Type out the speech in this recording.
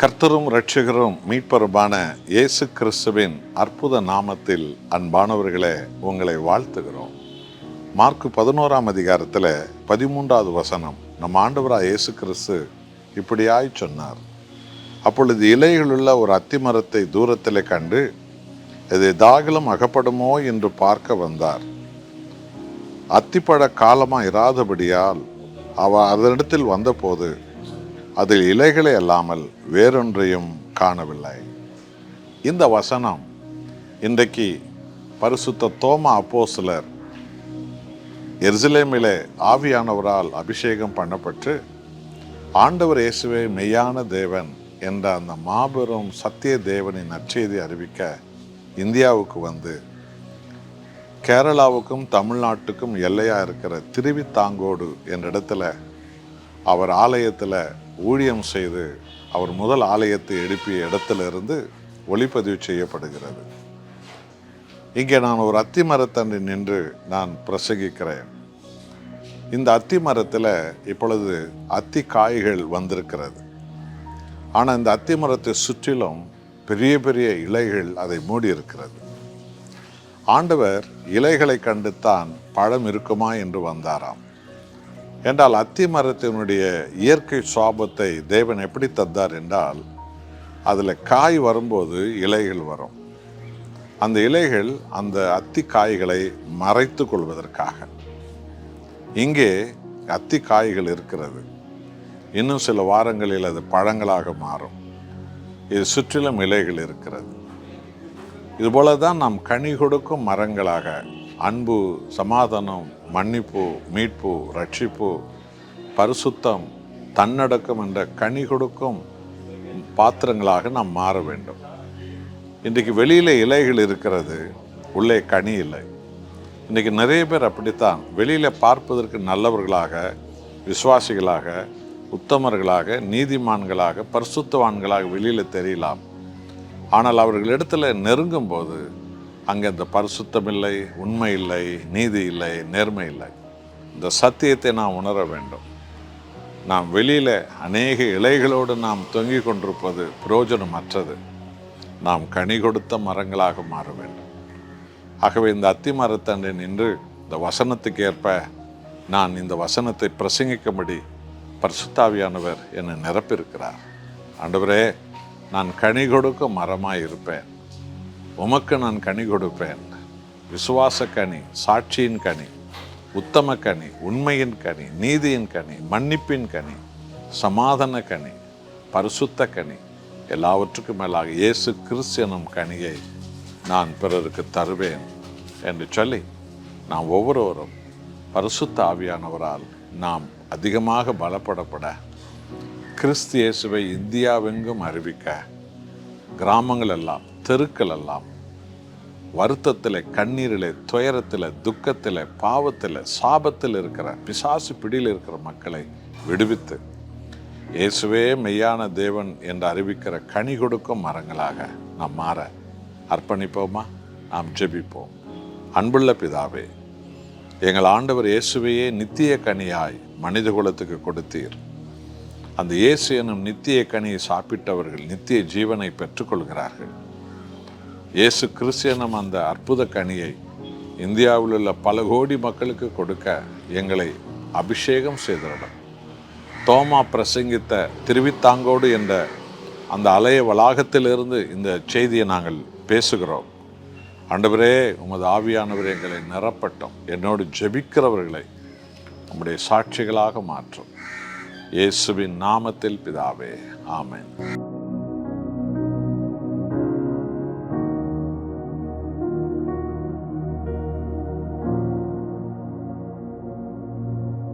கர்த்தரும் இரட்சகரும் மீட்பருமான இயேசு கிறிஸ்துவின் அற்புத நாமத்தில் அன்பானவர்களே உங்களை வாழ்த்துகிறோம். மார்க்கு 11ஆம் அதிகாரத்தில் 13வது வசனம் நம் ஆண்டவராய் இயேசு கிறிஸ்து இப்படியாய் சொன்னார். அப்பொழுது இலைகளுள்ள ஒரு அத்திமரத்தை தூரத்தில் கண்டு இது தாகலம் அகப்படுமோ என்று பார்க்க வந்தார். அத்திப்பழ காலமாக இராதபடியால் அவர் அதனிடத்தில் வந்தபோது அதில் இலைகளை அல்லாமல் வேறொன்றையும் காணவில்லை. இந்த வசனம் இன்றைக்கு பரிசுத்த தோமா அப்போஸ்தலர் எருசலேமிலே ஆவியானவரால் அபிஷேகம் பண்ணப்பட்டு ஆண்டவர் இயேசுவே மெய்யான தேவன் என்ற அந்த மாபெரும் சத்திய தேவனின் நற்செய்தி அறிவிக்க இந்தியாவுக்கு வந்து கேரளாவுக்கும் தமிழ்நாட்டுக்கும் எல்லையாக இருக்கிற திருவித்தாங்கோடு என்ற இடத்துல அவர் ஆலயத்தில் ஊழியம் செய்து அவர் முதல் ஆலயத்தை எழுப்பிய இடத்திலிருந்து ஒளிப்பதிவு செய்யப்படுகிறது. இங்கே நான் ஒரு அத்தி மரத்தண்டு நின்று நான் பிரசங்கிக்கிறேன். இந்த அத்தி மரத்தில் இப்பொழுது அத்தி காய்கள் வந்திருக்கிறது. ஆனால் இந்த அத்தி மரத்தை சுற்றிலும் பெரிய பெரிய இலைகள் அதை மூடி இருக்கிறது. ஆண்டவர் இலைகளை கண்டுத்தான் பழம் இருக்குமா என்று வந்தாராம். என்றால் அத்தி மரத்தினுடைய இயற்கை சுவாபத்தை தேவன் எப்படி தந்தார் என்றால், அதில் காய் வரும்போது இலைகள் வரும். அந்த இலைகள் அந்த அத்தி காய்களை மறைத்து கொள்வதற்காக. இங்கே அத்தி காய்கள் இருக்கிறது. இன்னும் சில வாரங்களில் அது பழங்களாக மாறும். இது சுற்றிலும் இலைகள் இருக்கிறது. இதுபோல தான் நாம் கனி கொடுக்கும் மரங்களாக அன்பு, சமாதானம், மன்னிப்பு, மீட்பு, ரட்சிப்பு, பரிசுத்தம், தன்னடக்கம் என்ற கனி கொடுக்கும் பாத்திரங்களாக நாம் மாற வேண்டும். இன்றைக்கு வெளியில் இலைகள் இருக்கிறது, உள்ளே கனி இல்லை. இன்றைக்கி நிறைய பேர் அப்படித்தான் வெளியில் பார்ப்பதற்கு நல்லவர்களாக, விசுவாசிகளாக, உத்தமர்களாக, நீதிமான்களாக, பரிசுத்தவான்களாக வெளியில் தெரியலாம். ஆனால் அவர்களிடத்தில் நெருங்கும் போது அங்கே அந்த பரிசுத்தம் இல்லை, உண்மை இல்லை, நீதி இல்லை, நேர்மை இல்லை. இந்த சத்தியத்தை நாம் உணர வேண்டும். நாம் வெளியில் அநேக இலைகளோடு நாம் தொங்கிக் கொண்டிருப்பது பிரயோஜனமற்றது. நாம் கனி கொடுத்த மரங்களாக மாற வேண்டும். ஆகவே இந்த அத்தி மரத்தண்டை நின்று இந்த வசனத்துக்கு ஏற்ப நான் இந்த வசனத்தை பிரசங்கிக்கும்படி பரிசுத்தாவியானவர் என்னை நிரப்பியிருக்கிறார். ஆண்டவரே, நான் கனி கொடுக்கும் மரமாய் இருப்பேன். உமக்கு நான் கனி கொடுப்பேன். விசுவாச கனி, சாட்சியின் கனி, உத்தம கனி, உண்மையின் கனி, நீதியின் கனி, மன்னிப்பின் கனி, சமாதான கனி, பரிசுத்த கனி, எல்லாவற்றுக்கும் மேலாக இயேசு கிறிஸ்து எனும் கனியை நான் பிறருக்கு தருவேன் என்று சொல்லி நாம் ஒவ்வொருவரும் பரிசுத்த ஆவியானவரால் நாம் அதிகமாக பலப்படப்பட கிறிஸ்து இயேசுவை இந்தியாவெங்கும் அறிவிக்க கிராமங்கள் எல்லாம், தெருக்கள் எல்லாம் வருத்தத்தில், கண்ணீரில், துயரத்தில், துக்கத்தில், பாவத்தில், சாபத்தில் இருக்கிற பிசாசு பிடியில் இருக்கிற மக்களை விடுவித்து இயேசுவே மெய்யான தேவன் என்று அறிவிக்கிற கனி கொடுக்கும் மரங்களாக நாம் மாற அர்ப்பணிப்போமா? நாம் ஜெபிப்போம். அன்புள்ள பிதாவே, எங்கள் ஆண்டவர் இயேசுவையே நித்திய கனியாய் மனித குலத்துக்கு கொடுத்தீர். அந்த இயேசு எனும் நித்திய கனியை சாப்பிட்டவர்கள் நித்திய ஜீவனை பெற்றுக்கொள்கிறார்கள். இயேசு கிறிஸ்து எனும் அந்த அற்புத கனியை இந்தியாவில் உள்ள பல கோடி மக்களுக்கு கொடுக்க எங்களை அபிஷேகம் செய்திடும். தோமா பிரசங்கித்த திருவித்தாங்கோடு என்ற அந்த அலைய வளாகத்திலிருந்து இந்த செய்தியை நாங்கள் பேசுகிறோம். ஆண்டவரே, உமது ஆவியானவர் எங்களை நிரப்பட்டும். என்னோடு ஜெபிக்கிறவர்களை நம்முடைய சாட்சிகளாக மாற்றும். இயேசுவின் நாமத்தில் பிதாவே, ஆமென்.